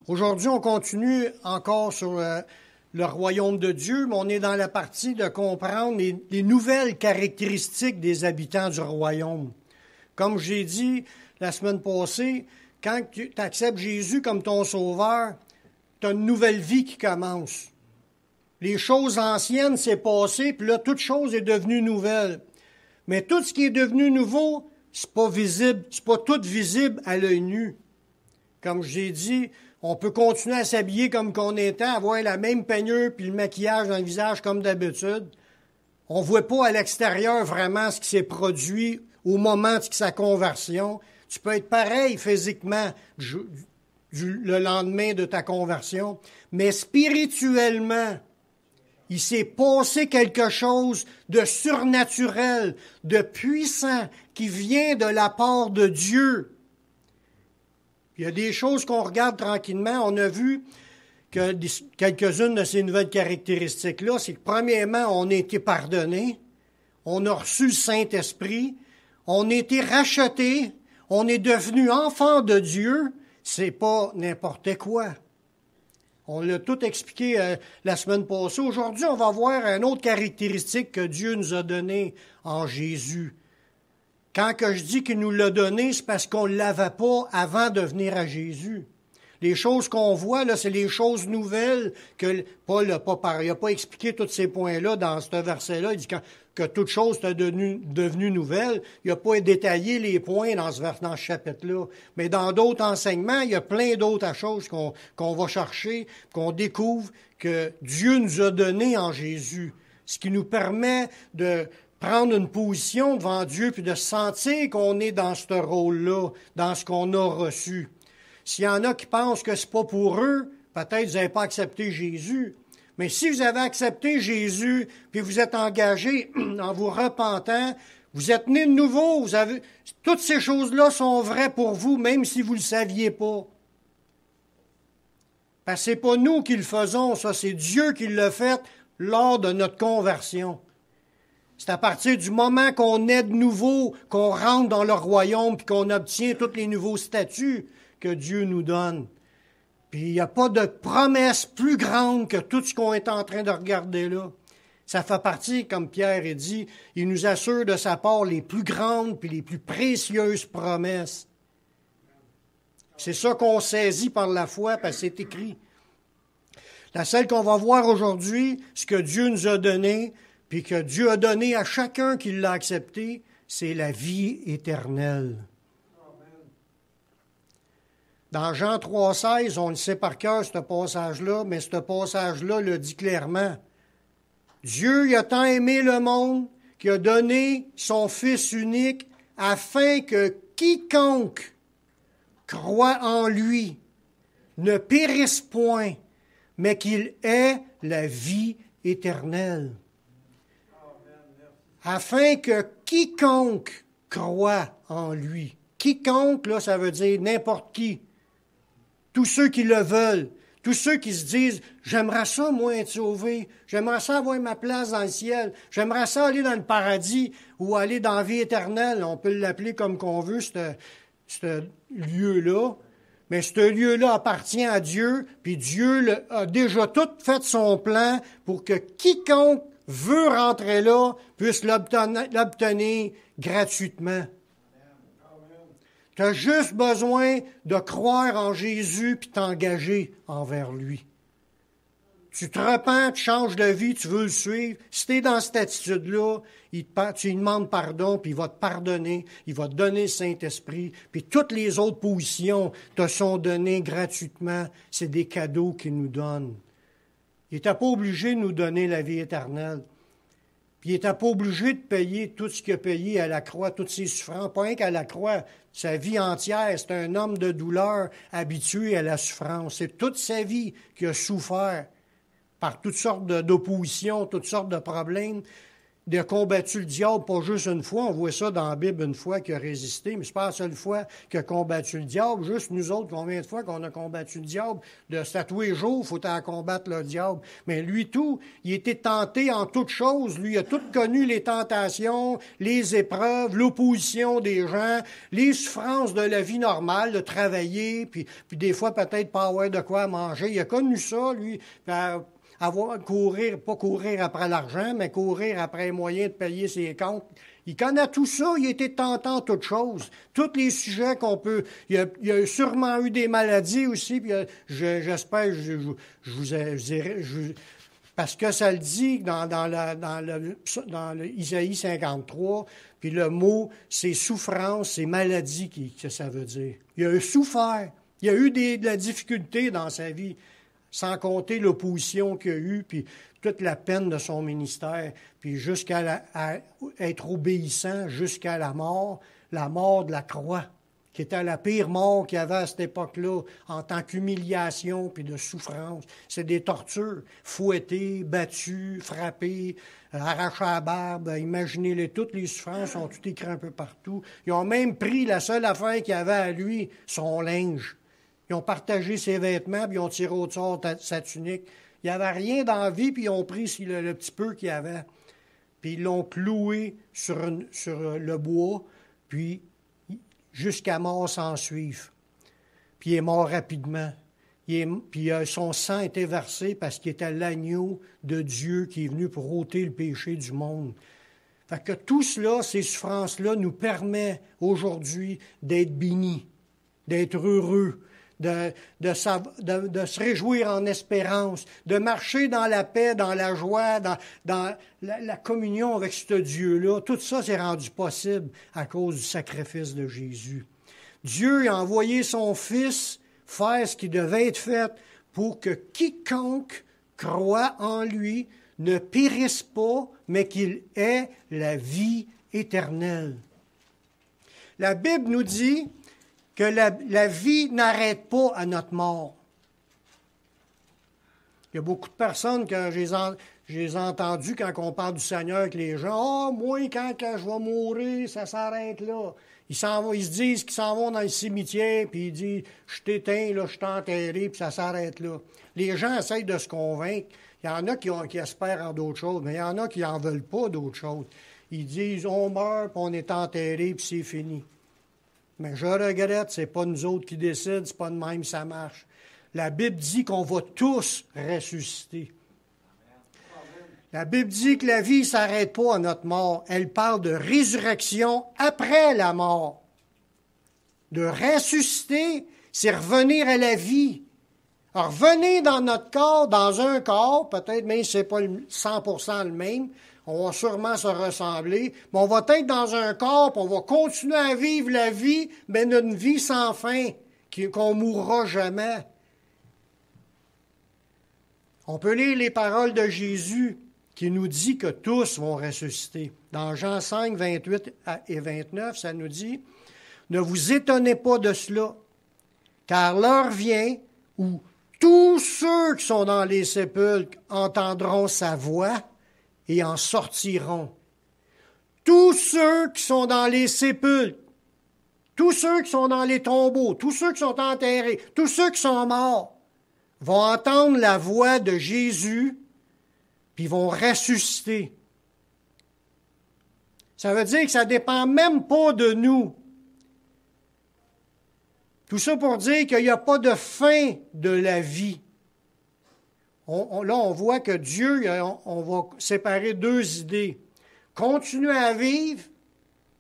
Aujourd'hui, on continue encore sur le royaume de Dieu, mais on est dans la partie de comprendre les nouvelles caractéristiques des habitants du royaume. Comme j'ai dit la semaine passée, quand tu acceptes Jésus comme ton sauveur, tu as une nouvelle vie qui commence. Les choses anciennes, c'est passé, puis là, toute chose est devenue nouvelle. Mais tout ce qui est devenu nouveau, c'est pas visible, c'est pas tout visible à l'œil nu. Comme j'ai dit, on peut continuer à s'habiller comme qu'on était, avoir la même peignure puis le maquillage dans le visage comme d'habitude. On ne voit pas à l'extérieur vraiment ce qui s'est produit au moment de sa conversion. Tu peux être pareil physiquement le lendemain de ta conversion, mais spirituellement, il s'est passé quelque chose de surnaturel, de puissant, qui vient de la part de Dieu. Il y a des choses qu'on regarde tranquillement. On a vu que quelques-unes de ces nouvelles caractéristiques-là, c'est que premièrement, on a été pardonné, on a reçu le Saint-Esprit, on a été racheté, on est devenu enfant de Dieu. C'est pas n'importe quoi. On l'a tout expliqué la semaine passée. Aujourd'hui, on va voir une autre caractéristique que Dieu nous a donnée en Jésus. Quand que je dis qu'il nous l'a donné, c'est parce qu'on ne l'avait pas avant de venir à Jésus. Les choses qu'on voit, là, c'est les choses nouvelles que Paul n'a pas expliqué tous ces points-là dans ce verset-là. Il dit que toute chose est devenue nouvelle. Il n'a pas détaillé les points dans ce chapitre-là. Mais dans d'autres enseignements, il y a plein d'autres choses qu'on va chercher, qu'on découvre que Dieu nous a donné en Jésus. Ce qui nous permet de prendre une position devant Dieu puis de sentir qu'on est dans ce rôle-là, dans ce qu'on a reçu. S'il y en a qui pensent que c'est pas pour eux, peut-être vous n'avez pas accepté Jésus. Mais si vous avez accepté Jésus puis vous êtes engagé en vous repentant, vous êtes né de nouveau, toutes ces choses-là sont vraies pour vous, même si vous ne le saviez pas. Parce que c'est pas nous qui le faisons, ça, c'est Dieu qui l'a fait lors de notre conversion. C'est à partir du moment qu'on est de nouveau, qu'on rentre dans le royaume puis qu'on obtient tous les nouveaux statuts que Dieu nous donne. Puis il n'y a pas de promesse plus grande que tout ce qu'on est en train de regarder là. Ça fait partie, comme Pierre a dit, il nous assure de sa part les plus grandes puis les plus précieuses promesses. C'est ça qu'on saisit par la foi parce que c'est écrit. La seule qu'on va voir aujourd'hui, ce que Dieu nous a donné, puis que Dieu a donné à chacun qui l'a accepté, c'est la vie éternelle. Dans Jean 3,16, on le sait par cœur, ce passage-là, mais ce passage-là le dit clairement. Dieu il a tant aimé le monde qu'il a donné son Fils unique afin que quiconque croit en lui ne périsse point, mais qu'il ait la vie éternelle. Afin que quiconque croit en lui. Quiconque, là, ça veut dire n'importe qui. Tous ceux qui le veulent. Tous ceux qui se disent « J'aimerais ça, moi, être sauvé. J'aimerais ça avoir ma place dans le ciel. J'aimerais ça aller dans le paradis ou aller dans la vie éternelle. » On peut l'appeler comme qu'on veut, ce lieu-là. Mais ce lieu-là appartient à Dieu, puis Dieu a déjà tout fait son plan pour que quiconque veut rentrer là, puisse l'obtenir gratuitement. Tu as juste besoin de croire en Jésus puis t'engager envers lui. Tu te repens, tu changes de vie, tu veux le suivre. Si tu es dans cette attitude-là, tu lui demandes pardon, puis il va te pardonner, il va te donner le Saint-Esprit, puis toutes les autres positions te sont données gratuitement. C'est des cadeaux qu'il nous donne. Il n'était pas obligé de nous donner la vie éternelle. Puis il n'était pas obligé de payer tout ce qu'il a payé à la croix, toutes ses souffrances. Pas rien qu'à la croix, sa vie entière, c'est un homme de douleur habitué à la souffrance. C'est toute sa vie qu'il a souffert par toutes sortes d'oppositions, toutes sortes de problèmes. il a combattu le diable pas juste une fois. On voit ça dans la Bible une fois qu'il a résisté, mais c'est pas la seule fois qu'il a combattu le diable. Juste nous autres, combien de fois qu'on a combattu le diable? C'est à tous les jours, il faut combattre le diable. Mais lui, il était tenté en toutes choses. Lui, il a tout connu les tentations, les épreuves, l'opposition des gens, les souffrances de la vie normale, de travailler, puis des fois peut-être pas avoir de quoi manger. Il a connu ça, lui. Pas courir après l'argent, mais courir après les moyens de payer ses comptes. Il connaît tout ça, il était tentant toutes choses. Tous les sujets qu'on peut... Il a sûrement eu des maladies aussi, puis j'espère, parce que ça le dit dans le Isaïe 53, puis le mot, c'est souffrance, c'est maladie que ça veut dire. Il a souffert, il a eu de la difficulté dans sa vie, sans compter l'opposition qu'il a eue, puis toute la peine de son ministère, puis jusqu'à être obéissant jusqu'à la mort de la croix, qui était la pire mort qu'il y avait à cette époque-là, en tant qu'humiliation puis de souffrance. C'est des tortures, fouettés, battus, frappés, arrachés à la barbe, imaginez-les, toutes les souffrances sont toutes écrites un peu partout. Ils ont même pris la seule affaire qu'il y avait à lui, son linge. Ils ont partagé ses vêtements, puis ils ont tiré au sort sa tunique. Il n'y avait rien dans la vie, puis ils ont pris le petit peu qu'il y avait. Puis ils l'ont cloué sur le bois, puis jusqu'à mort sans suivre. Puis il est mort rapidement. Puis son sang était versé parce qu'il était l'agneau de Dieu qui est venu pour ôter le péché du monde. Fait que tout cela, ces souffrances-là, nous permettent aujourd'hui d'être bénis, d'être heureux, de se réjouir en espérance, de marcher dans la paix, dans la joie, dans la communion avec ce Dieu-là. Tout ça s'est rendu possible à cause du sacrifice de Jésus. Dieu a envoyé son Fils faire ce qui devait être fait pour que quiconque croit en lui ne périsse pas, mais qu'il ait la vie éternelle. La Bible nous dit que la vie n'arrête pas à notre mort. Il y a beaucoup de personnes que j'ai entendues quand on parle du Seigneur, que les gens, moi, quand je vais mourir, ça s'arrête là. Ils se disent qu'ils s'en vont dans le cimetière, puis ils disent, je t'éteins, là, je suis enterré, puis ça s'arrête là. Les gens essayent de se convaincre. Il y en a qui espèrent en d'autres choses, mais il y en a qui n'en veulent pas d'autres choses. Ils disent, on meurt, puis on est enterré, puis c'est fini. Mais je regrette, c'est pas nous autres qui décident, c'est pas de même ça marche. La Bible dit qu'on va tous ressusciter. La Bible dit que la vie ne s'arrête pas à notre mort. Elle parle de résurrection après la mort. De ressusciter, c'est revenir à la vie. Alors, revenez dans notre corps, dans un corps, peut-être même si ce n'est pas 100% le même, on va sûrement se ressembler, mais on va être dans un corps, puis on va continuer à vivre la vie, mais une vie sans fin, qu'on ne mourra jamais. On peut lire les paroles de Jésus qui nous dit que tous vont ressusciter. Dans Jean 5, 28 et 29, ça nous dit « Ne vous étonnez pas de cela, car l'heure vient où tous ceux qui sont dans les sépulcres entendront sa voix et en sortiront. Tous ceux qui sont dans les sépulcres, tous ceux qui sont dans les tombeaux, tous ceux qui sont enterrés, tous ceux qui sont morts, vont entendre la voix de Jésus, puis vont ressusciter. Ça veut dire que ça ne dépend même pas de nous. Tout ça pour dire qu'il n'y a pas de fin de la vie. Là, on voit que Dieu, on va séparer deux idées. Continuer à vivre,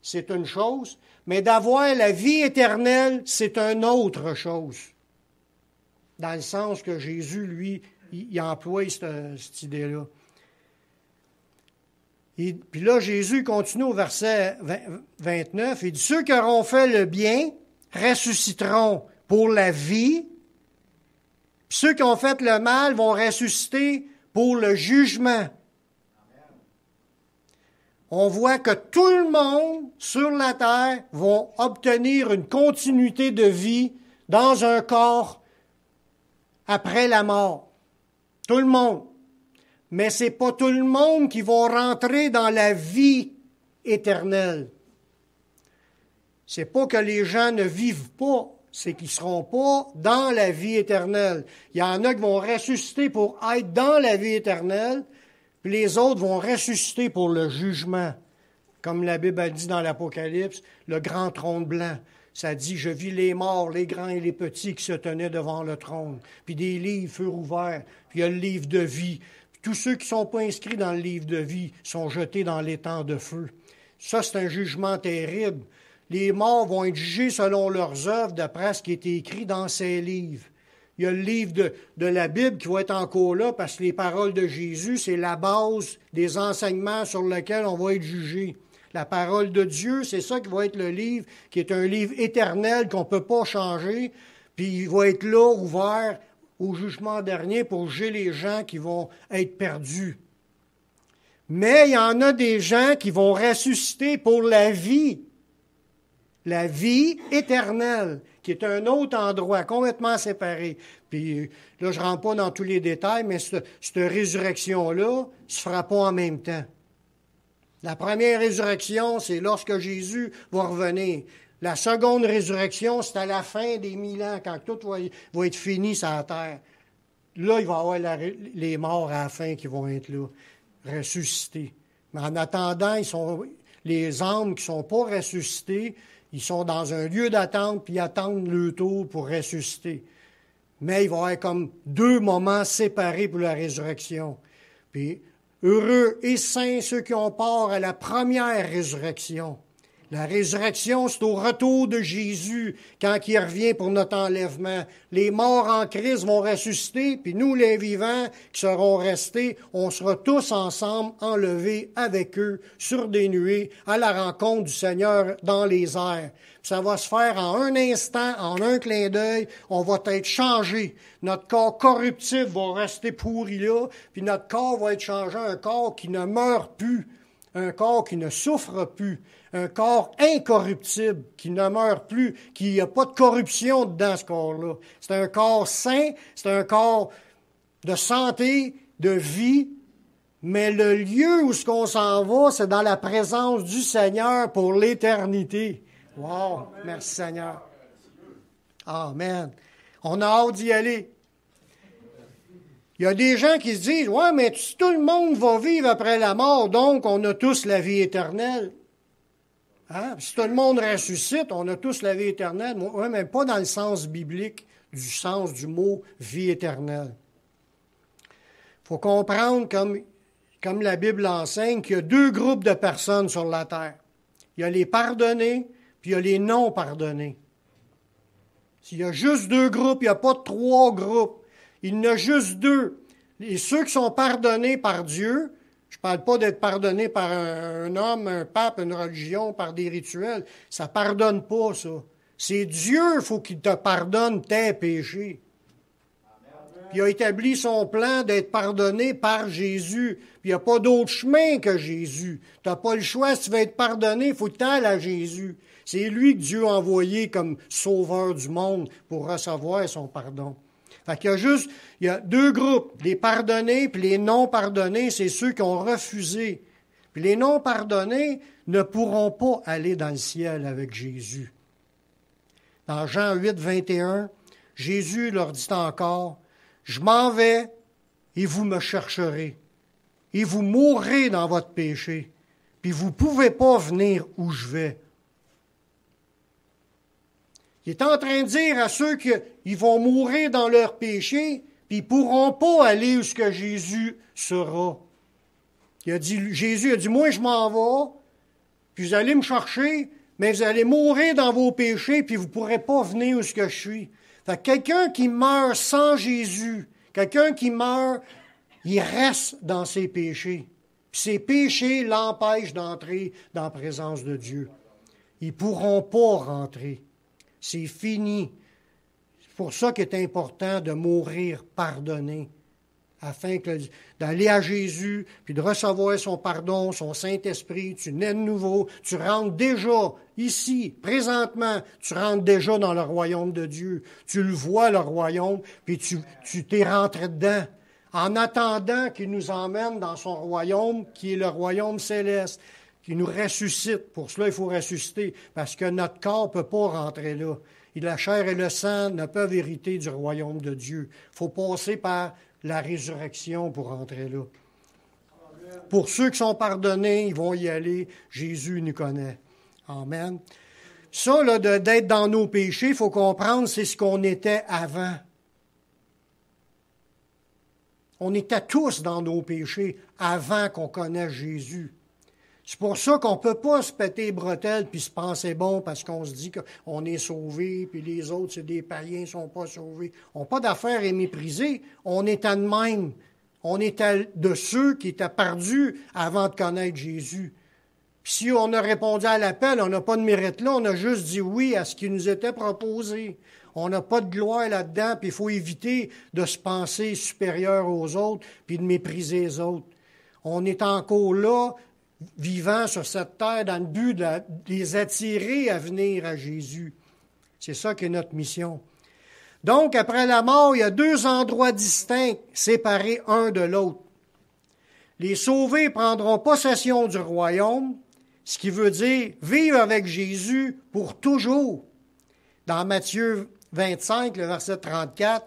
c'est une chose, mais d'avoir la vie éternelle, c'est une autre chose. Dans le sens que Jésus, lui, il emploie cette idée-là. Puis là, Jésus continue au verset 29, il dit « Ceux qui auront fait le bien ressusciteront pour la vie, puis ceux qui ont fait le mal vont ressusciter pour le jugement. » On voit que tout le monde sur la terre va obtenir une continuité de vie dans un corps après la mort. Tout le monde. Mais c'est pas tout le monde qui va rentrer dans la vie éternelle. C'est pas que les gens ne vivent pas, c'est qu'ils ne seront pas dans la vie éternelle. Il y en a qui vont ressusciter pour être dans la vie éternelle, puis les autres vont ressusciter pour le jugement. Comme la Bible a dit dans l'Apocalypse, le grand trône blanc. Ça dit, je vis les morts, les grands et les petits qui se tenaient devant le trône. Puis des livres furent ouverts, puis il y a le livre de vie. Puis tous ceux qui ne sont pas inscrits dans le livre de vie sont jetés dans l'étang de feu. Ça, c'est un jugement terrible. Les morts vont être jugés selon leurs œuvres, d'après ce qui est écrit dans ces livres. Il y a le livre de la Bible qui va être encore là, parce que les paroles de Jésus, c'est la base des enseignements sur lesquels on va être jugé. La parole de Dieu, c'est ça qui va être le livre, qui est un livre éternel qu'on ne peut pas changer, puis il va être là, ouvert au jugement dernier pour juger les gens qui vont être perdus. Mais il y en a des gens qui vont ressusciter pour la vie éternelle, qui est un autre endroit complètement séparé. Puis là, je ne rentre pas dans tous les détails, mais cette résurrection-là ne se fera pas en même temps. La première résurrection, c'est lorsque Jésus va revenir. La seconde résurrection, c'est à la fin des 1000 ans, quand tout va être fini sur la terre. Là, il va y avoir les morts à la fin qui vont être là, ressuscités. Mais en attendant, les âmes qui ne sont pas ressuscitées, ils sont dans un lieu d'attente, puis ils attendent le tour pour ressusciter. Mais il va y avoir comme deux moments séparés pour la résurrection. Puis, heureux et saints ceux qui ont part à la première résurrection. La résurrection, c'est au retour de Jésus, quand il revient pour notre enlèvement. Les morts en Christ vont ressusciter, puis nous, les vivants qui seront restés, on sera tous ensemble enlevés avec eux sur des nuées à la rencontre du Seigneur dans les airs. Ça va se faire en un instant, en un clin d'œil, on va être changé. Notre corps corruptible va rester pourri là, puis notre corps va être changé à un corps qui ne meurt plus, un corps qui ne souffre plus, un corps incorruptible, qui ne meurt plus, qui n'y a pas de corruption dedans, ce corps-là. C'est un corps sain, c'est un corps de santé, de vie, mais le lieu où ce qu'on s'en va, c'est dans la présence du Seigneur pour l'éternité. Wow! Merci Seigneur. Amen. On a hâte d'y aller. Il y a des gens qui se disent, « Ouais, mais tout le monde va vivre après la mort, donc on a tous la vie éternelle. » Hein? Si tout le monde ressuscite, on a tous la vie éternelle. Oui, mais pas dans le sens biblique, du sens du mot « vie éternelle ». Il faut comprendre, comme la Bible enseigne, qu'il y a deux groupes de personnes sur la terre. Il y a les pardonnés, puis il y a les non pardonnés. S'il y a juste deux groupes, il n'y a pas trois groupes. Il y en a juste deux. Et ceux qui sont pardonnés par Dieu, je ne parle pas d'être pardonné par un homme, un pape, une religion, par des rituels. Ça ne pardonne pas, ça. C'est Dieu, il faut qu'il te pardonne tes péchés. Puis il a établi son plan d'être pardonné par Jésus. Puis il n'y a pas d'autre chemin que Jésus. Tu n'as pas le choix. Si tu veux être pardonné, il faut t'aller à Jésus. C'est lui que Dieu a envoyé comme sauveur du monde pour recevoir son pardon. Fait qu'il il y a deux groupes, les pardonnés puis les non pardonnés, c'est ceux qui ont refusé. Puis les non pardonnés ne pourront pas aller dans le ciel avec Jésus. Dans Jean 8, 21, Jésus leur dit encore, « Je m'en vais et vous me chercherez, et vous mourrez dans votre péché, puis vous ne pouvez pas venir où je vais. » Il est en train de dire à ceux qu'ils vont mourir dans leur péché, puis ils ne pourront pas aller où ce que Jésus sera. Jésus a dit, moi je m'en vais, puis vous allez me chercher, mais vous allez mourir dans vos péchés, puis vous ne pourrez pas venir où ce que je suis. Fait que quelqu'un qui meurt sans Jésus, quelqu'un qui meurt, il reste dans ses péchés. Puis ses péchés l'empêchent d'entrer dans la présence de Dieu. Ils ne pourront pas rentrer. C'est fini. C'est pour ça qu'il est important de mourir pardonné, afin d'aller à Jésus, puis de recevoir son pardon, son Saint-Esprit. Tu nais de nouveau, tu rentres déjà ici, présentement, tu rentres déjà dans le royaume de Dieu. Tu le vois, le royaume, puis tu t'es rentré dedans. en attendant qu'il nous emmène dans son royaume, qui est le royaume céleste, qui nous ressuscite. Pour cela, il faut ressusciter, parce que notre corps ne peut pas rentrer là. Et la chair et le sang ne peuvent hériter du royaume de Dieu. Il faut passer par la résurrection pour rentrer là. Pour ceux qui sont pardonnés, ils vont y aller. Jésus nous connaît. Amen. Ça, là, d'être dans nos péchés, il faut comprendre, c'est ce qu'on était avant. On était tous dans nos péchés avant qu'on connaisse Jésus. C'est pour ça qu'on ne peut pas se péter les bretelles puis se penser bon parce qu'on se dit qu'on est sauvé, puis les autres, c'est des païens, ils ne sont pas sauvés. On n'a pas d'affaire à mépriser. On était de même. On était de ceux qui étaient perdus avant de connaître Jésus. Puis si on a répondu à l'appel, on n'a pas de mérite là, on a juste dit oui à ce qui nous était proposé. On n'a pas de gloire là-dedans, puis il faut éviter de se penser supérieur aux autres, puis de mépriser les autres. On est encore là, vivant sur cette terre, dans le but de les attirer à venir à Jésus. C'est ça qui est notre mission. Donc, après la mort, il y a 2 endroits distincts, séparés un de l'autre. Les sauvés prendront possession du royaume, ce qui veut dire vivre avec Jésus pour toujours. Dans Matthieu 25, le verset 34,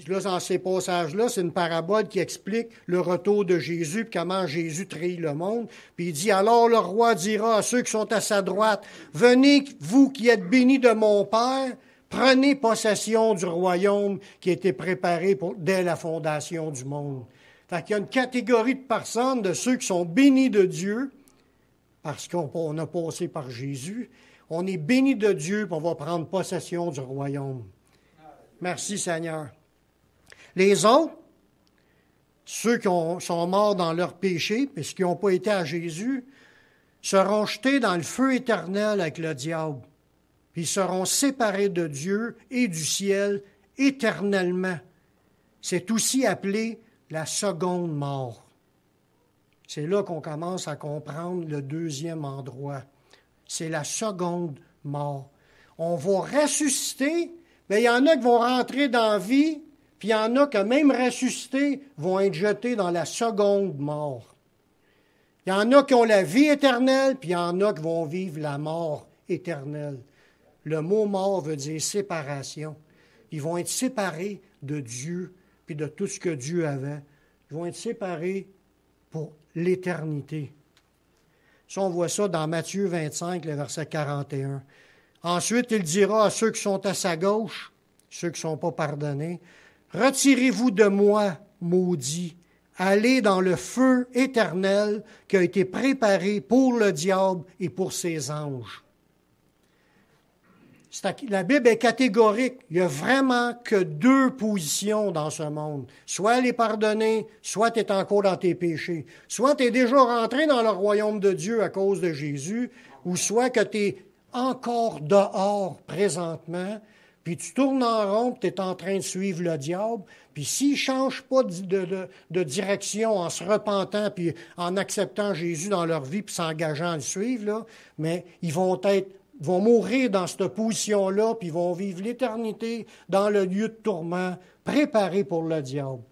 là, dans ces passages-là, c'est une parabole qui explique le retour de Jésus, puis comment Jésus trahit le monde. Puis il dit, alors le roi dira à ceux qui sont à sa droite, venez, vous qui êtes bénis de mon Père, prenez possession du royaume qui a été préparé dès la fondation du monde. Fait qu'il y a une catégorie de personnes, de ceux qui sont bénis de Dieu, parce qu'on a passé par Jésus. On est bénis de Dieu, puis on va prendre possession du royaume. Merci Seigneur. Les autres, ceux qui sont morts dans leur péché, puisqu'ils n'ont pas été à Jésus, seront jetés dans le feu éternel avec le diable. Puis ils seront séparés de Dieu et du ciel éternellement. C'est aussi appelé la seconde mort. C'est là qu'on commence à comprendre le deuxième endroit. C'est la seconde mort. On va ressusciter, mais il y en a qui vont rentrer dans la vie, puis il y en a qui, même ressuscités, vont être jetés dans la seconde mort. Il y en a qui ont la vie éternelle, puis il y en a qui vont vivre la mort éternelle. Le mot mort veut dire séparation. Ils vont être séparés de Dieu, puis de tout ce que Dieu avait. Ils vont être séparés pour l'éternité. Ça, on voit ça dans Matthieu 25, le verset 41. Ensuite, il dira à ceux qui sont à sa gauche, ceux qui ne sont pas pardonnés, « Retirez-vous de moi, maudits, allez dans le feu éternel qui a été préparé pour le diable et pour ses anges. » La Bible est catégorique. Il n'y a vraiment que 2 positions dans ce monde. Soit elle est pardonnée, soit tu es encore dans tes péchés. Soit tu es déjà rentré dans le royaume de Dieu à cause de Jésus, ou soit que tu es encore dehors présentement, puis tu tournes en rond, tu es en train de suivre le diable, puis s'il ne change pas de direction en se repentant, puis en acceptant Jésus dans leur vie, puis s'engageant à le suivre, là, mais ils vont mourir dans cette position-là, puis ils vont vivre l'éternité dans le lieu de tourment, préparé pour le diable.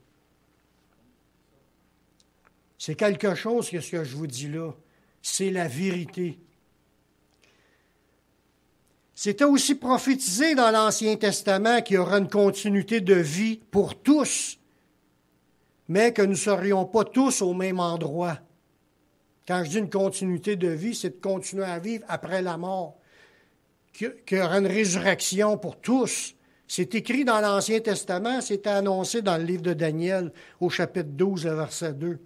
C'est quelque chose que ce que je vous dis là. C'est la vérité. C'était aussi prophétisé dans l'Ancien Testament qu'il y aura une continuité de vie pour tous, mais que nous ne serions pas tous au même endroit. Quand je dis une continuité de vie, c'est de continuer à vivre après la mort. Qu'il y aura une résurrection pour tous. C'est écrit dans l'Ancien Testament, c'était annoncé dans le livre de Daniel, au chapitre 12, verset 2.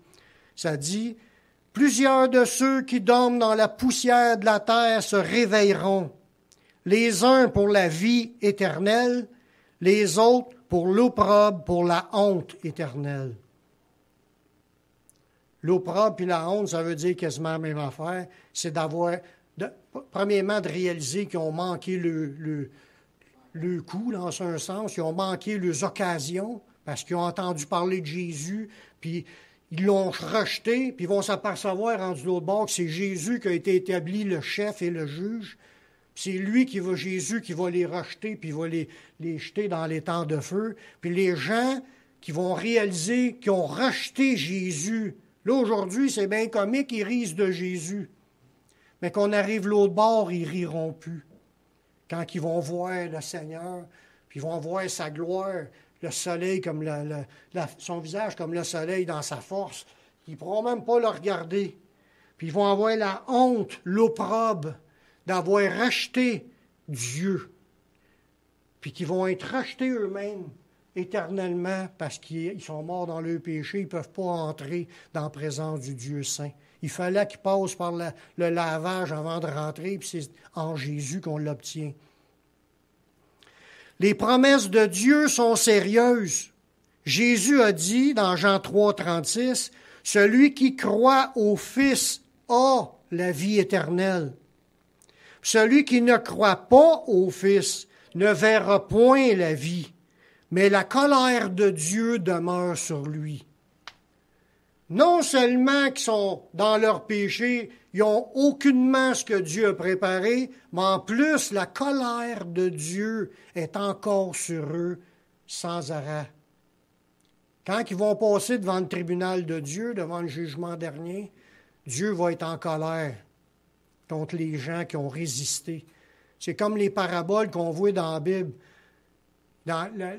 Ça dit, « Plusieurs de ceux qui dorment dans la poussière de la terre se réveilleront, les uns pour la vie éternelle, les autres pour l'opprobre, pour la honte éternelle. » L'opprobre et la honte, ça veut dire quasiment la même affaire. C'est premièrement, de réaliser qu'ils ont manqué le coup, dans un sens. Ils ont manqué les occasions parce qu'ils ont entendu parler de Jésus, puis ils l'ont rejeté, puis ils vont s'apercevoir, rendu de l'autre bord, que c'est Jésus qui a été établi le chef et le juge. C'est lui Jésus qui va les rejeter, puis il va les jeter dans les temps de feu. Puis les gens qui vont réaliser qu'ils ont rejeté Jésus. Là, aujourd'hui, c'est bien comique, ils rient de Jésus. Mais qu'on arrive l'autre bord, ils riront plus. Quand ils vont voir le Seigneur, puis ils vont voir sa gloire, le soleil comme son visage comme le soleil dans sa force, ils ne pourront même pas le regarder. Puis ils vont avoir la honte, l'opprobre d'avoir racheté Dieu. Puis qu'ils vont être rachetés eux-mêmes éternellement parce qu'ils sont morts dans leur péché, ils ne peuvent pas entrer dans la présence du Dieu saint. Il fallait qu'ils passent par le lavage avant de rentrer, puis c'est en Jésus qu'on l'obtient. Les promesses de Dieu sont sérieuses. Jésus a dit dans Jean 3, 36, « Celui qui croit au Fils a la vie éternelle. Celui qui ne croit pas au Fils ne verra point la vie, mais la colère de Dieu demeure sur lui. » Non seulement qu'ils sont dans leur péché, ils n'ont aucunement ce que Dieu a préparé, mais en plus, la colère de Dieu est encore sur eux sans arrêt. Quand ils vont passer devant le tribunal de Dieu, devant le jugement dernier, Dieu va être en colère contre les gens qui ont résisté. C'est comme les paraboles qu'on voit dans la Bible.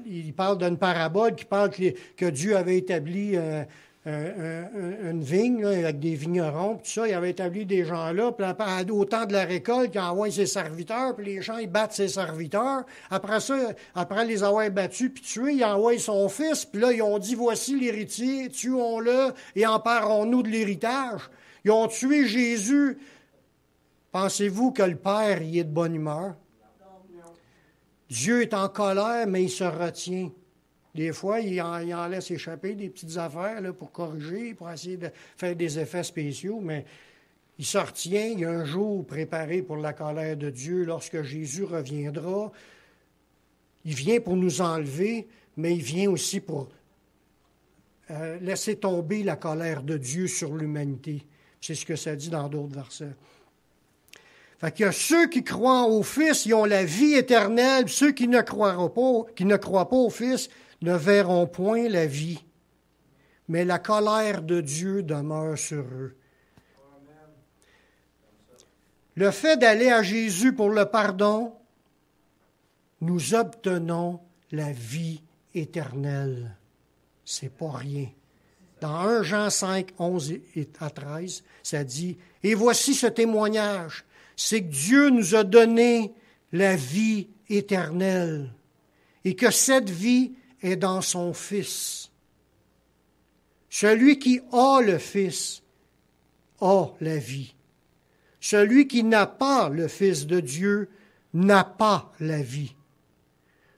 Il parle d'une parabole qui parle que Dieu avait établi une vigne là, avec des vignerons, tout ça. Il avait établi des gens là, puis au temps de la récolte, il envoie ses serviteurs, puis les gens, ils battent ses serviteurs. Après ça, après les avoir battus puis tués, il envoie son fils, puis là, ils ont dit, voici l'héritier, tuons-le et emparons-nous de l'héritage. Ils ont tué Jésus. Pensez-vous que le Père y est de bonne humeur? Dieu est en colère, mais il se retient. Des fois, il en laisse échapper des petites affaires là, pour corriger, pour essayer de faire des effets spéciaux, mais il se retient. Il y a un jour préparé pour la colère de Dieu lorsque Jésus reviendra. Il vient pour nous enlever, mais il vient aussi pour laisser tomber la colère de Dieu sur l'humanité. C'est ce que ça dit dans d'autres versets. Fait qu'il y a ceux qui croient au Fils, ils ont la vie éternelle. Ceux qui ne croient pas au Fils ne verront point la vie. Mais la colère de Dieu demeure sur eux. Le fait d'aller à Jésus pour le pardon, nous obtenons la vie éternelle. C'est pas rien. Dans 1 Jean 5, 11 à 13, ça dit, « Et voici ce témoignage, c'est que Dieu nous a donné la vie éternelle et que cette vie est dans son Fils. Celui qui a le Fils a la vie. Celui qui n'a pas le Fils de Dieu n'a pas la vie.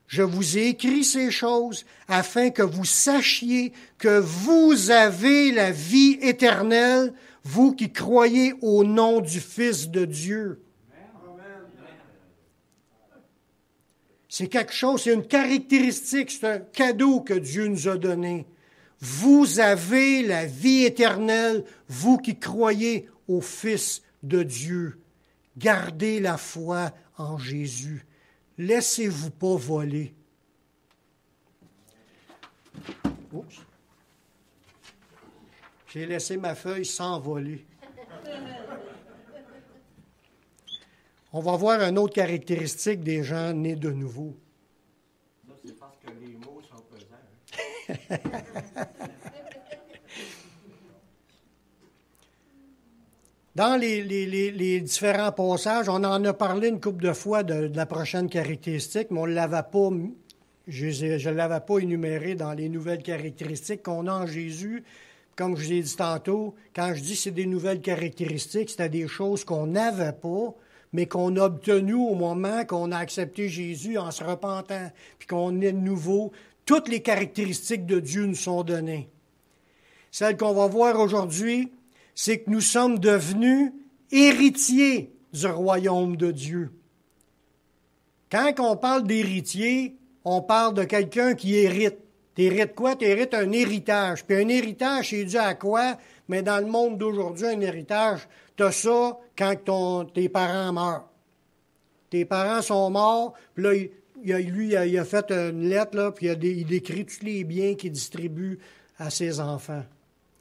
Je vous ai écrit ces choses afin que vous sachiez que vous avez la vie éternelle, vous qui croyez au nom du Fils de Dieu. » C'est quelque chose, c'est une caractéristique, c'est un cadeau que Dieu nous a donné. Vous avez la vie éternelle, vous qui croyez au Fils de Dieu. Gardez la foi en Jésus. Laissez-vous pas voler. Oups. J'ai laissé ma feuille sans voler. On va voir une autre caractéristique des gens nés de nouveau. Ça, c'est parce que les mots sont pesants. Dans les différents passages, on en a parlé une couple de fois de la prochaine caractéristique, mais on l'avait pas, je ne l'avais pas énuméré dans les nouvelles caractéristiques qu'on a en Jésus. Comme je vous ai dit tantôt, quand je dis que c'est des nouvelles caractéristiques, c'était des choses qu'on n'avait pas, mais qu'on a obtenues au moment qu'on a accepté Jésus en se repentant, puis qu'on est de nouveau. Toutes les caractéristiques de Dieu nous sont données. Celle qu'on va voir aujourd'hui, c'est que nous sommes devenus héritiers du royaume de Dieu. Quand on parle d'héritier, on parle de quelqu'un qui hérite. T'hérites quoi? T'hérites un héritage. Puis un héritage, c'est dû à quoi? Mais dans le monde d'aujourd'hui, un héritage, t'as ça quand tes parents meurent. Tes parents sont morts, puis là, il a fait une lettre, là, puis il décrit tous les biens qu'il distribue à ses enfants.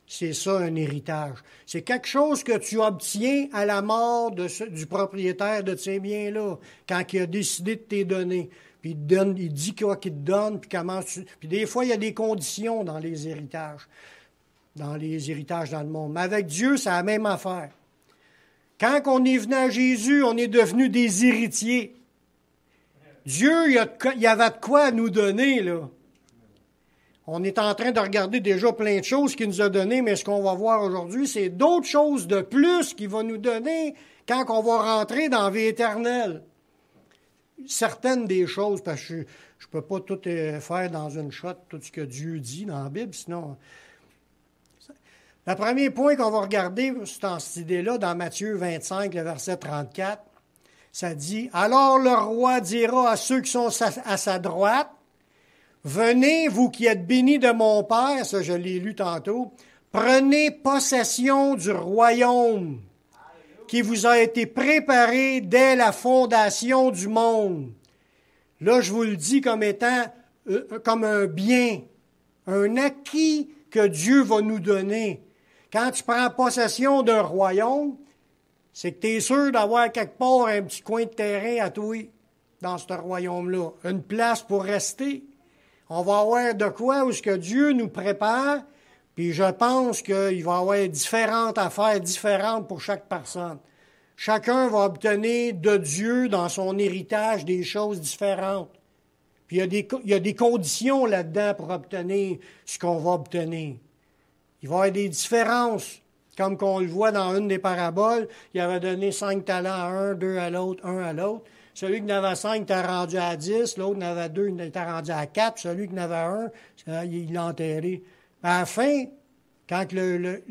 C'est ça, un héritage. C'est quelque chose que tu obtiens à la mort du propriétaire de ces biens-là, quand il a décidé de te donner. Puis il dit quoi qu'il te donne, puis comment tu... Puis des fois, il y a des conditions dans les héritages dans le monde. Mais avec Dieu, c'est la même affaire. Quand on est venu à Jésus, on est devenu des héritiers. Dieu, il avait de quoi à nous donner, là. On est en train de regarder déjà plein de choses qu'il nous a données, mais ce qu'on va voir aujourd'hui, c'est d'autres choses de plus qu'il va nous donner quand on va rentrer dans la vie éternelle. Certaines des choses, parce que je ne peux pas tout faire dans une shot, tout ce que Dieu dit dans la Bible, sinon... Le premier point qu'on va regarder, c'est dans cette idée-là, dans Matthieu 25, le verset 34, ça dit « Alors le roi dira à ceux qui sont à sa droite, « Venez, vous qui êtes bénis de mon Père, ça je l'ai lu tantôt, prenez possession du royaume qui vous a été préparé dès la fondation du monde. » Là, je vous le dis comme étant comme un bien, un acquis que Dieu va nous donner. Quand tu prends possession d'un royaume, c'est que tu es sûr d'avoir quelque part un petit coin de terrain à toi dans ce royaume-là, une place pour rester. On va avoir de quoi où ce que Dieu nous prépare, puis je pense qu'il va y avoir différentes affaires différentes pour chaque personne. Chacun va obtenir de Dieu dans son héritage des choses différentes. Puis il y a des conditions là-dedans pour obtenir ce qu'on va obtenir. Il va y avoir des différences, comme qu'on le voit dans une des paraboles. Il avait donné 5 talents à un, 2 à l'autre, 1 à l'autre. Celui qui en avait 5 était rendu à 10, l'autre en avait 2, il était rendu à 4, celui qui en avait 1, il l'a enterré. À la fin, quand le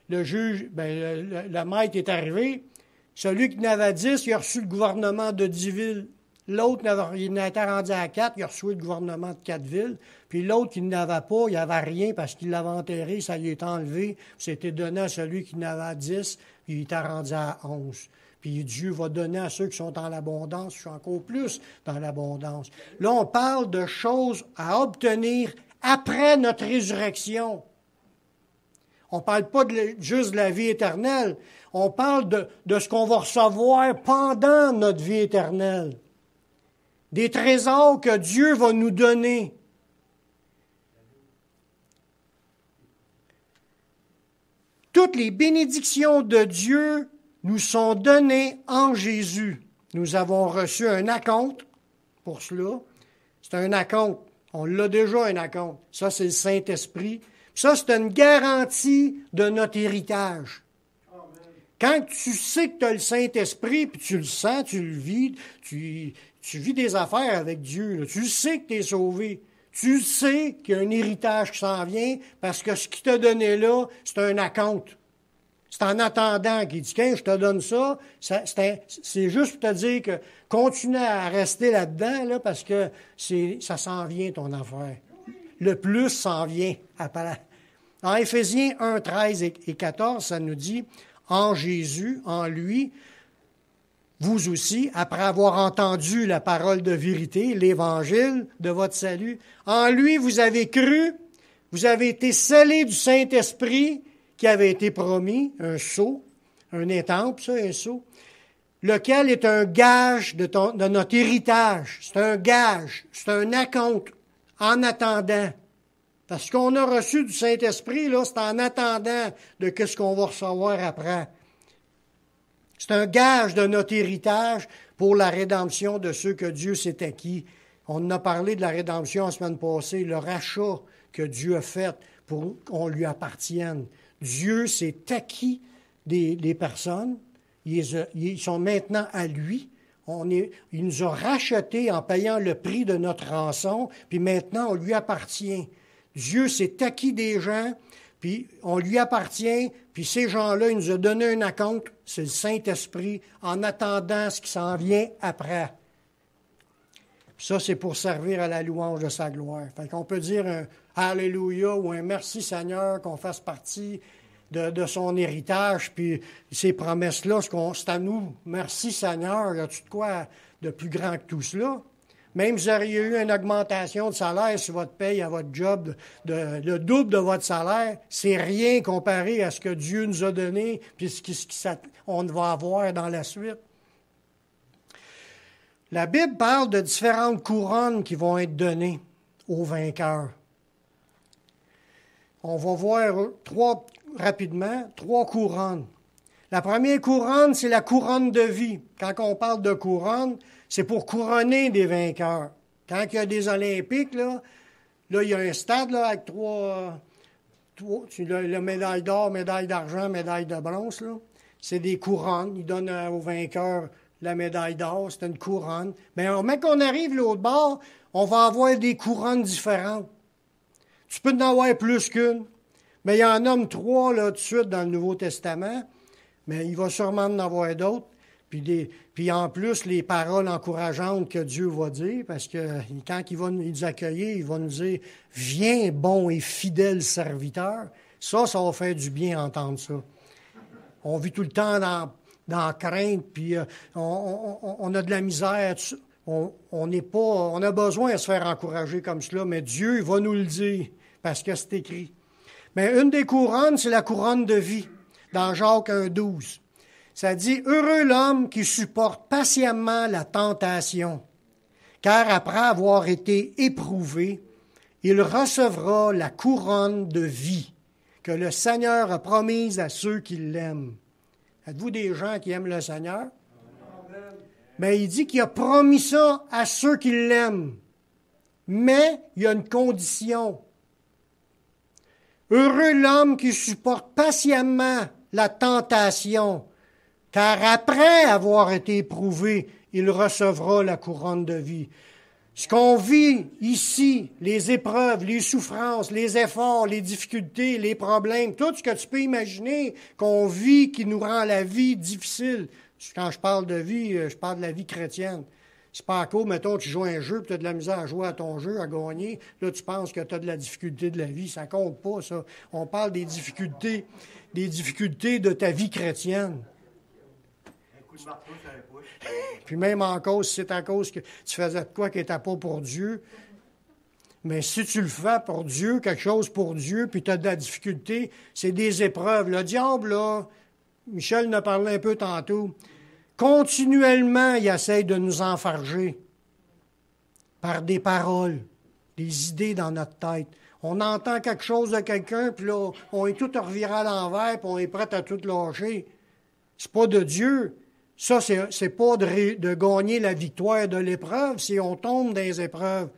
juge, le maître est arrivé, celui qui en avait 10, il a reçu le gouvernement de 10 villes. L'autre, il était rendu à 4, il a reçu le gouvernement de 4 villes. Puis l'autre qui n'avait pas, il n'avait rien parce qu'il l'avait enterré, ça lui est enlevé. C'était donné à celui qui n'avait 10, puis il était rendu à 11. Puis Dieu va donner à ceux qui sont dans l'abondance, qui sont encore plus dans l'abondance. Là, on parle de choses à obtenir après notre résurrection. On ne parle pas juste de la vie éternelle. On parle de ce qu'on va recevoir pendant notre vie éternelle. Des trésors que Dieu va nous donner. Toutes les bénédictions de Dieu nous sont données en Jésus. Nous avons reçu un acompte pour cela. C'est un acompte. On l'a déjà, un acompte. Ça, c'est le Saint-Esprit. Ça, c'est une garantie de notre héritage. Quand tu sais que tu as le Saint-Esprit, puis tu le sens, tu le vis, tu vis des affaires avec Dieu. Là. Tu sais que tu es sauvé. Tu sais qu'il y a un héritage qui s'en vient parce que ce qu'il t'a donné là, c'est un acompte. C'est en attendant qu'il dit, je te donne ça. C'est juste pour te dire que continue à rester là-dedans là, parce que ça s'en vient ton affaire. Le plus s'en vient après. En Éphésiens 1, 13 et 14, ça nous dit, en Jésus, en lui, vous aussi, après avoir entendu la parole de vérité, l'évangile de votre salut, en lui vous avez cru, vous avez été scellés du Saint-Esprit qui avait été promis, un sceau, un étampe, ça, un sceau, lequel est un gage de notre héritage. C'est un gage, c'est un acompte en attendant. Parce qu'on a reçu du Saint-Esprit, là, c'est en attendant de ce qu'on va recevoir après. C'est un gage de notre héritage pour la rédemption de ceux que Dieu s'est acquis. On en a parlé de la rédemption la semaine passée, le rachat que Dieu a fait pour qu'on lui appartienne. Dieu s'est acquis des personnes. Ils sont maintenant à lui. Il nous a rachetés en payant le prix de notre rançon, puis maintenant on lui appartient. Dieu s'est acquis des gens, puis on lui appartient, puis ces gens-là, il nous a donné un acompte, c'est le Saint-Esprit, en attendant ce qui s'en vient après. Puis ça, c'est pour servir à la louange de sa gloire. Fait qu'on peut dire un Alléluia ou un Merci Seigneur, qu'on fasse partie de son héritage, puis ces promesses-là, c'est à nous. Merci Seigneur, y a-tu de quoi de plus grand que tout cela? Même si vous auriez eu une augmentation de salaire sur votre paye à votre job, le double de votre salaire, c'est rien comparé à ce que Dieu nous a donné puis ce qu'on va avoir dans la suite. La Bible parle de différentes couronnes qui vont être données aux vainqueurs. On va voir rapidement trois couronnes. La première couronne, c'est la couronne de vie. Quand on parle de couronne, c'est pour couronner des vainqueurs. Quand il y a des Olympiques, là il y a un stade là, avec trois le médaille d'or, médaille d'argent, médaille de bronze. Là. C'est des couronnes. Ils donnent aux vainqueurs la médaille d'or, c'est une couronne. Mais au moment qu'on arrive l'autre bord, on va avoir des couronnes différentes. Tu peux en avoir plus qu'une, mais il y en nomme trois là, tout de suite dans le Nouveau Testament, mais il va sûrement en avoir d'autres. Puis en plus, les paroles encourageantes que Dieu va dire, parce que quand il va nous accueillir, il va nous dire « Viens, bon et fidèle serviteur ». Ça va faire du bien entendre ça. On vit tout le temps dans la crainte, puis on a de la misère. On a besoin de se faire encourager comme cela, mais Dieu il va nous le dire, parce que c'est écrit. Mais une des couronnes, c'est la couronne de vie, dans Jacques 1,12. Ça dit « Heureux l'homme qui supporte patiemment la tentation, car après avoir été éprouvé, il recevra la couronne de vie que le Seigneur a promise à ceux qui l'aiment. » Êtes-vous des gens qui aiment le Seigneur? Mais il dit qu'il a promis ça à ceux qui l'aiment. Mais il y a une condition. Heureux l'homme qui supporte patiemment la tentation, car après avoir été éprouvé, il recevra la couronne de vie. Ce qu'on vit ici, les épreuves, les souffrances, les efforts, les difficultés, les problèmes, tout ce que tu peux imaginer qu'on vit qui nous rend la vie difficile. Quand je parle de vie, je parle de la vie chrétienne. C'est pas à cause, mettons, tu joues un jeu, puis tu as de la misère à jouer à ton jeu, à gagner. Là, tu penses que tu as de la difficulté de la vie. Ça compte pas, ça. On parle des difficultés de ta vie chrétienne. Puis même en cause, c'est à cause que tu faisais de quoi qui n'était pas pour Dieu. Mais si tu le fais pour Dieu, quelque chose pour Dieu, puis tu as de la difficulté, c'est des épreuves. Le diable, là, Michel en a parlé un peu tantôt, continuellement, il essaie de nous enfarger par des paroles, des idées dans notre tête. On entend quelque chose de quelqu'un, puis là, on est tout reviré à l'envers, puis on est prêt à tout lâcher. C'est pas de Dieu. Ça, c'est pas de gagner la victoire de l'épreuve, c'est on tombe dans les épreuves.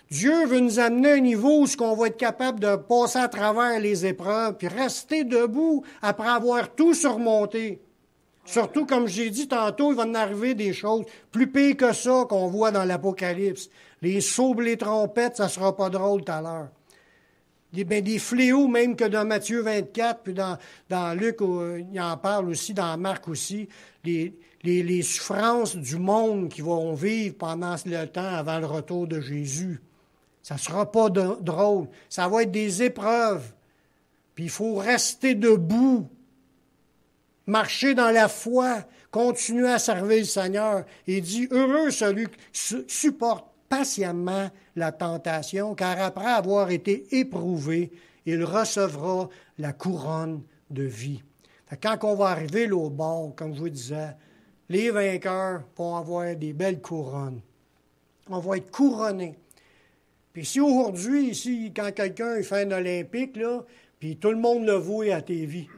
Dieu veut nous amener à un niveau où on va être capable de passer à travers les épreuves, puis rester debout après avoir tout surmonté. Surtout, comme j'ai dit tantôt, il va en arriver des choses plus pires que ça qu'on voit dans l'Apocalypse. Les sauts, les trompettes, ça sera pas drôle tout à l'heure. Des fléaux même que dans Matthieu 24, puis dans Luc, il en parle aussi, dans Marc aussi, les souffrances du monde qui vont vivre pendant le temps avant le retour de Jésus. Ça ne sera pas drôle. Ça va être des épreuves. Puis il faut rester debout, marcher dans la foi, continuer à servir le Seigneur. Il dit, heureux celui qui supporte patiemment la tentation, car après avoir été éprouvé, il recevra la couronne de vie. Quand on va arriver là au bord, comme je vous disais, les vainqueurs vont avoir des belles couronnes. On va être couronnés. Puis si aujourd'hui, ici, quand quelqu'un fait un olympique, là, puis tout le monde le voit à TV,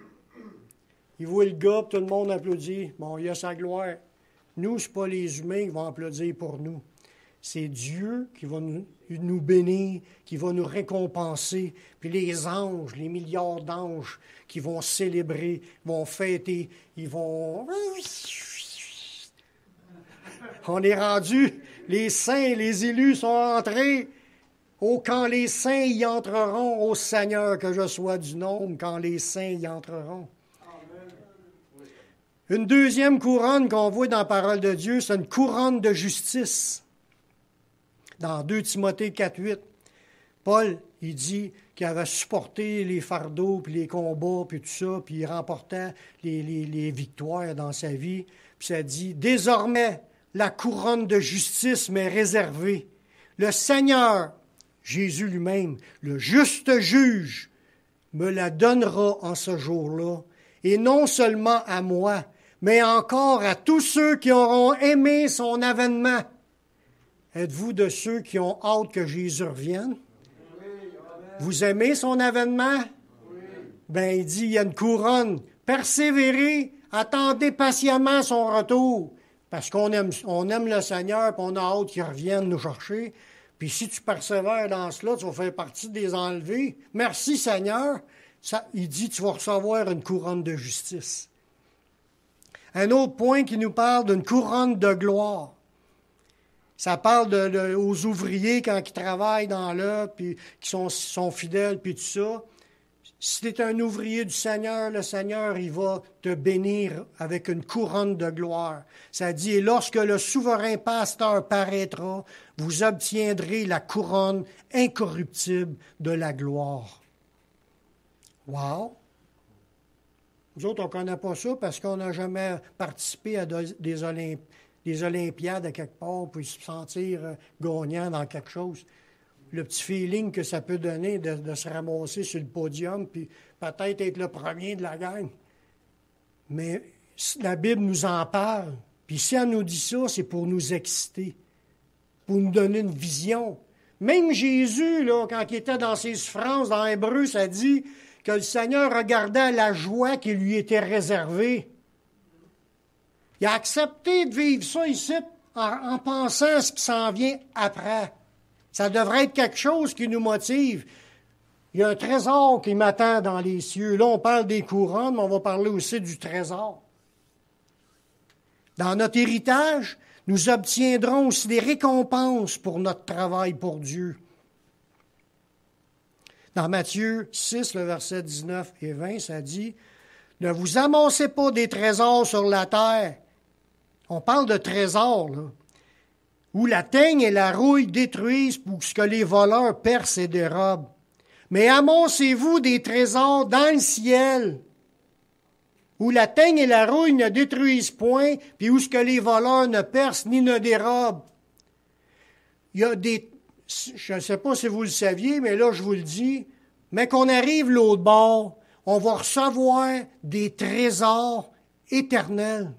il voit le gars, puis tout le monde applaudit. Bon, il a sa gloire. Nous, ce n'est pas les humains qui vont applaudir pour nous. C'est Dieu qui va nous bénir, qui va nous récompenser. Puis les anges, les milliards d'anges qui vont célébrer, vont fêter, ils vont... On est rendu, les saints, les élus sont entrés. Oh, quand les saints y entreront, ô Seigneur, que je sois du nombre, quand les saints y entreront. Une deuxième couronne qu'on voit dans la parole de Dieu, c'est une couronne de justice. Dans 2 Timothée 4,8, Paul, il dit qu'il avait supporté les fardeaux, puis les combats, puis tout ça, puis il remportait les victoires dans sa vie. Puis ça dit, désormais, la couronne de justice m'est réservée, Le Seigneur, Jésus lui-même, le juste juge, me la donnera en ce jour-là, et non seulement à moi, mais encore à tous ceux qui auront aimé son avènement. Êtes-vous de ceux qui ont hâte que Jésus revienne? Vous aimez son avènement? Ben, il dit, il y a une couronne. Persévérez, attendez patiemment son retour. Parce qu'on aime le Seigneur, et on a hâte qu'il revienne nous chercher. Puis si tu persévères dans cela, tu vas faire partie des enlevés. Merci Seigneur. Il dit, tu vas recevoir une couronne de justice. Un autre point qui nous parle d'une couronne de gloire. Ça parle aux ouvriers quand ils travaillent dans l'œuvre, puis qui sont fidèles, puis tout ça. Si tu es un ouvrier du Seigneur, le Seigneur, il va te bénir avec une couronne de gloire. Ça dit, et lorsque le souverain pasteur paraîtra, vous obtiendrez la couronne incorruptible de la gloire. Wow! Nous autres, on ne connaît pas ça parce qu'on n'a jamais participé à des Olympiades à quelque part pour se sentir gagnant dans quelque chose. Le petit feeling que ça peut donner de se ramasser sur le podium puis peut-être être le premier de la gang. Mais la Bible nous en parle. Puis si elle nous dit ça, c'est pour nous exciter, pour nous donner une vision. Même Jésus, là, quand il était dans ses souffrances, dans Hébreu, ça dit que le Seigneur regardait la joie qui lui était réservée. Il a accepté de vivre ça ici en pensant à ce qui s'en vient après. Ça devrait être quelque chose qui nous motive. Il y a un trésor qui m'attend dans les cieux. Là, on parle des couronnes, mais on va parler aussi du trésor. Dans notre héritage, nous obtiendrons aussi des récompenses pour notre travail pour Dieu. Dans Matthieu 6, le verset 19 et 20, ça dit « Ne vous amassez pas des trésors sur la terre. » On parle de trésors, là. Où la teigne et la rouille détruisent pour ce que les voleurs percent et dérobent. Mais amassez-vous des trésors dans le ciel, où la teigne et la rouille ne détruisent point, puis où ce que les voleurs ne percent ni ne dérobent. Il y a des... Je ne sais pas si vous le saviez, mais là, je vous le dis, mais qu'on arrive l'autre bord, on va recevoir des trésors éternels.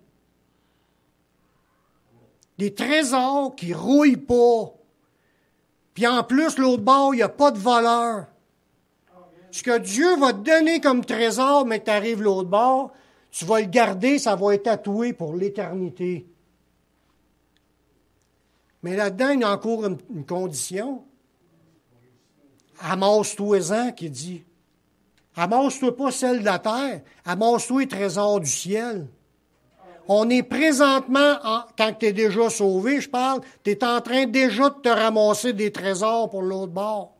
Des trésors qui ne rouillent pas. Puis en plus, l'autre bord, il n'y a pas de voleur. Ce que Dieu va te donner comme trésor, mais que tu arrives l'autre bord, tu vas le garder, ça va être tatoué pour l'éternité. Mais là-dedans, il y a encore une condition. Amasse-toi-en, qui dit. Amasse-toi pas celle de la terre, amasse-toi les trésors du ciel. On est présentement, quand tu es déjà sauvé, je parle, tu es en train déjà de te ramasser des trésors pour l'autre bord.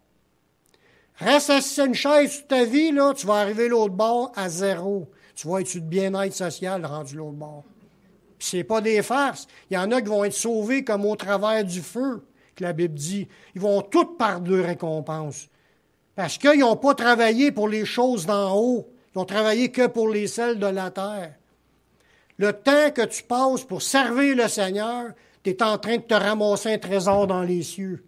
Reste assis sur une chaise toute ta vie, là, tu vas arriver l'autre bord à zéro. Tu vas être sur le bien-être social rendu l'autre bord. Puis c'est pas des farces. Il y en a qui vont être sauvés comme au travers du feu, que la Bible dit. Ils vont toutes par deux récompenses. Parce qu'ils n'ont pas travaillé pour les choses d'en haut. Ils ont travaillé que pour les celles de la terre. Le temps que tu passes pour servir le Seigneur, tu es en train de te ramasser un trésor dans les cieux.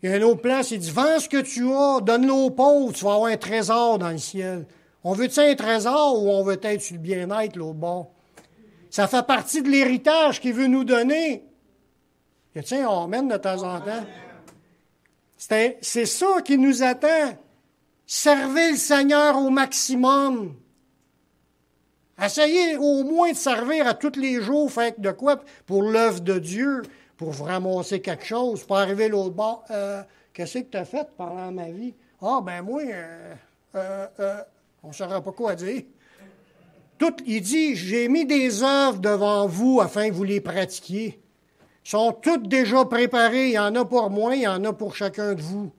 Il y a une autre place, il dit, vends ce que tu as, donne-le aux pauvres, tu vas avoir un trésor dans le ciel. On veut-tu un trésor ou on veut être sur le bien-être, l'autre bord? Ça fait partie de l'héritage qu'il veut nous donner. Y a-t-il un amen de temps en temps? C'est ça qui nous attend. Servez le Seigneur au maximum. Essayez au moins de servir à tous les jours, faire de quoi pour l'œuvre de Dieu, pour vous ramasser quelque chose, pour arriver l'autre bord. Qu'est-ce que tu as fait pendant ma vie? Ah, ben moi, on ne saura pas quoi dire. Il dit, j'ai mis des œuvres devant vous afin que vous les pratiquiez. Ils sont toutes déjà préparées. Il y en a pour moi, il y en a pour chacun de vous.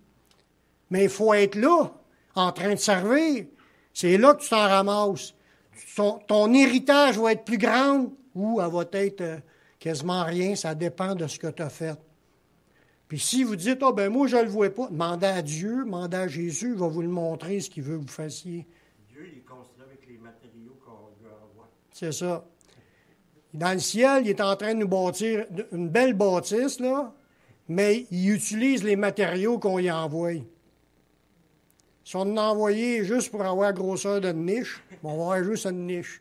Mais il faut être là, en train de servir. C'est là que tu t'en ramasses. Ton héritage va être plus grand ou elle va être quasiment rien. Ça dépend de ce que tu as fait. Puis si vous dites, ben moi, je ne le vois pas, demandez à Dieu, demandez à Jésus, il va vous le montrer, ce qu'il veut que vous fassiez. Dieu, il est construit avec les matériaux qu'on lui envoie. C'est ça. Dans le ciel, il est en train de nous bâtir une belle bâtisse, là, mais il utilise les matériaux qu'on y envoie. Si on en a envoyé juste pour avoir la grosseur d'une niche, on va avoir juste une niche.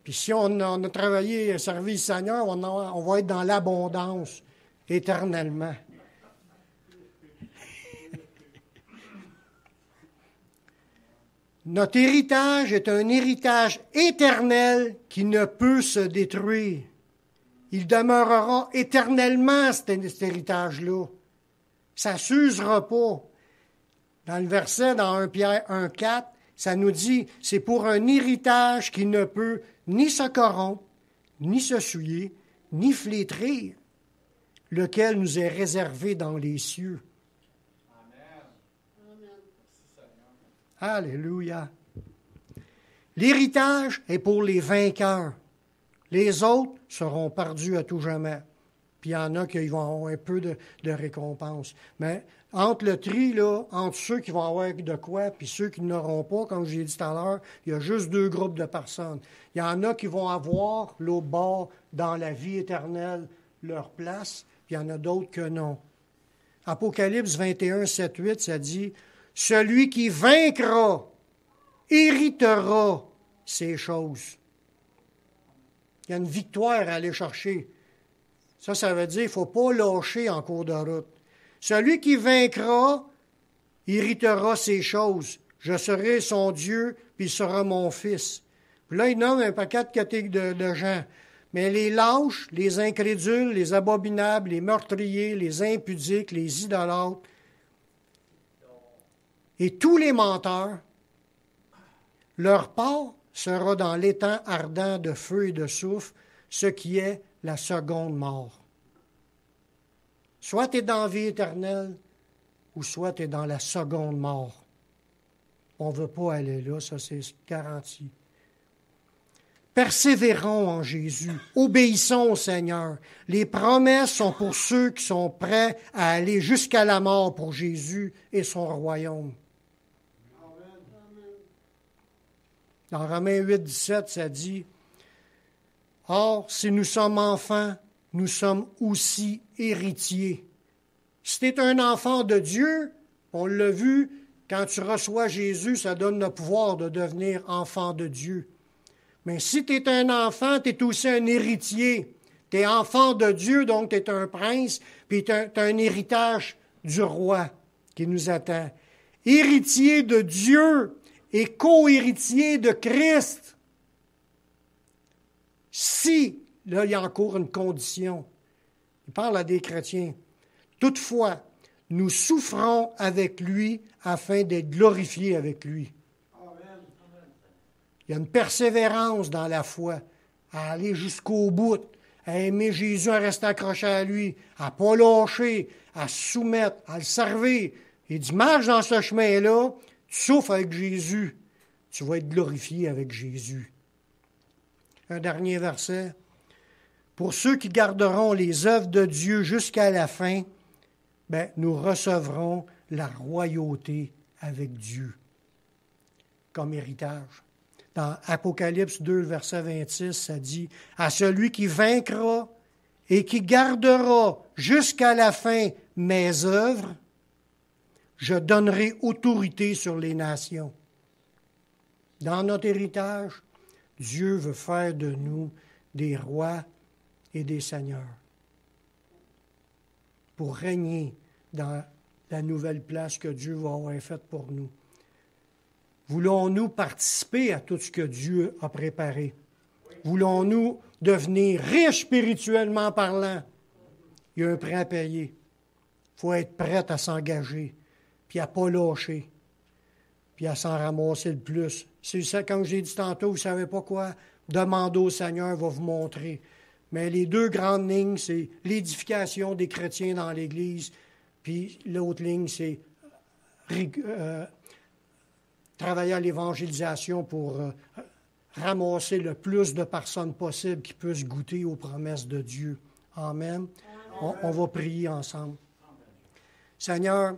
Puis si on a travaillé et servi le Seigneur, on va être dans l'abondance éternellement. Notre héritage est un héritage éternel qui ne peut se détruire. Il demeurera éternellement, cet héritage-là. Ça ne s'usera pas. Dans le verset, dans 1 Pierre 1,4, ça nous dit, c'est pour un héritage qui ne peut ni se corrompre, ni se souiller, ni flétrir, lequel nous est réservé dans les cieux. Alléluia. L'héritage est pour les vainqueurs. Les autres seront perdus à tout jamais. Puis il y en a qui vont avoir un peu de récompense. Mais entre le tri, là, entre ceux qui vont avoir de quoi puis ceux qui n'auront pas, comme j'ai dit tout à l'heure, il y a juste 2 groupes de personnes. Il y en a qui vont avoir, l'autre bord, dans la vie éternelle, leur place, puis il y en a d'autres que non. Apocalypse 21, 7, 8, ça dit « Celui qui vaincra héritera ces choses. » Il y a une victoire à aller chercher. Ça veut dire qu'il ne faut pas lâcher en cours de route. Celui qui vaincra héritera ces choses. Je serai son Dieu, puis il sera mon fils. Puis là, il nomme un paquet de catégories de gens. Mais les lâches, les incrédules, les abominables, les meurtriers, les impudiques, les idolâtres, et tous les menteurs, leur part sera dans l'étang ardent de feu et de soufre, ce qui est la seconde mort. Soit tu es dans la vie éternelle, ou soit tu es dans la seconde mort. On ne veut pas aller là, ça c'est garanti. Persévérons en Jésus, obéissons au Seigneur. Les promesses sont pour ceux qui sont prêts à aller jusqu'à la mort pour Jésus et son royaume. Dans Romains 8, 17, ça dit « Or, si nous sommes enfants, nous sommes aussi héritiers. » Si tu es un enfant de Dieu, on l'a vu, quand tu reçois Jésus, ça donne le pouvoir de devenir enfant de Dieu. Mais si tu es un enfant, tu es aussi un héritier. Tu es enfant de Dieu, donc tu es un prince, puis tu as un héritage du roi qui nous attend. Héritier de Dieu et co-héritier de Christ. Si, là, il y a encore une condition. Il parle à des chrétiens. Toutefois, nous souffrons avec lui afin d'être glorifiés avec lui. Il y a une persévérance dans la foi, à aller jusqu'au bout, à aimer Jésus, à rester accroché à lui, à ne pas lâcher, à se soumettre, à le servir. Il dit, marche dans ce chemin-là, tu souffres avec Jésus, tu vas être glorifié avec Jésus. Un dernier verset. Pour ceux qui garderont les œuvres de Dieu jusqu'à la fin, nous recevrons la royauté avec Dieu comme héritage. Dans Apocalypse 2, verset 26, ça dit « À celui qui vaincra et qui gardera jusqu'à la fin mes œuvres, je donnerai autorité sur les nations. » Dans notre héritage, Dieu veut faire de nous des rois et des seigneurs pour régner dans la nouvelle place que Dieu va avoir faite pour nous. Voulons-nous participer à tout ce que Dieu a préparé? Voulons-nous devenir riches spirituellement parlant? Il y a un prix à payer. Il faut être prêt à s'engager, puis à ne pas lâcher, puis à s'en ramasser le plus. C'est ça, comme j'ai dit tantôt, vous ne savez pas quoi? Demandez au Seigneur, il va vous montrer. Mais les 2 grandes lignes, c'est l'édification des chrétiens dans l'Église, puis l'autre ligne, c'est travailler à l'évangélisation pour ramasser le plus de personnes possible qui puissent goûter aux promesses de Dieu. Amen. On va prier ensemble. Seigneur,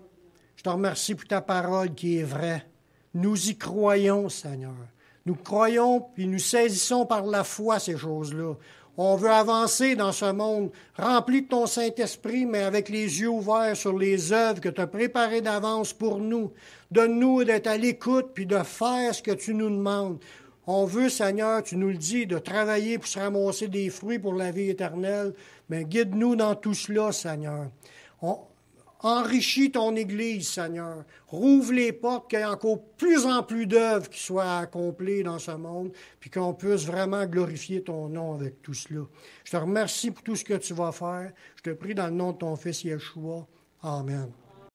je te remercie pour ta parole qui est vraie. Nous y croyons, Seigneur. Nous croyons puis nous saisissons par la foi ces choses-là. On veut avancer dans ce monde, rempli de ton Saint-Esprit, mais avec les yeux ouverts sur les œuvres que tu as préparées d'avance pour nous. Donne-nous d'être à l'écoute puis de faire ce que tu nous demandes. On veut, Seigneur, tu nous le dis, de travailler pour se ramasser des fruits pour la vie éternelle, mais guide-nous dans tout cela, Seigneur. Enrichis ton Église, Seigneur. Rouvre les portes, qu'il y ait encore plus en plus d'œuvres qui soient accomplies dans ce monde, puis qu'on puisse vraiment glorifier ton nom avec tout cela. Je te remercie pour tout ce que tu vas faire. Je te prie dans le nom de ton Fils Yeshua. Amen.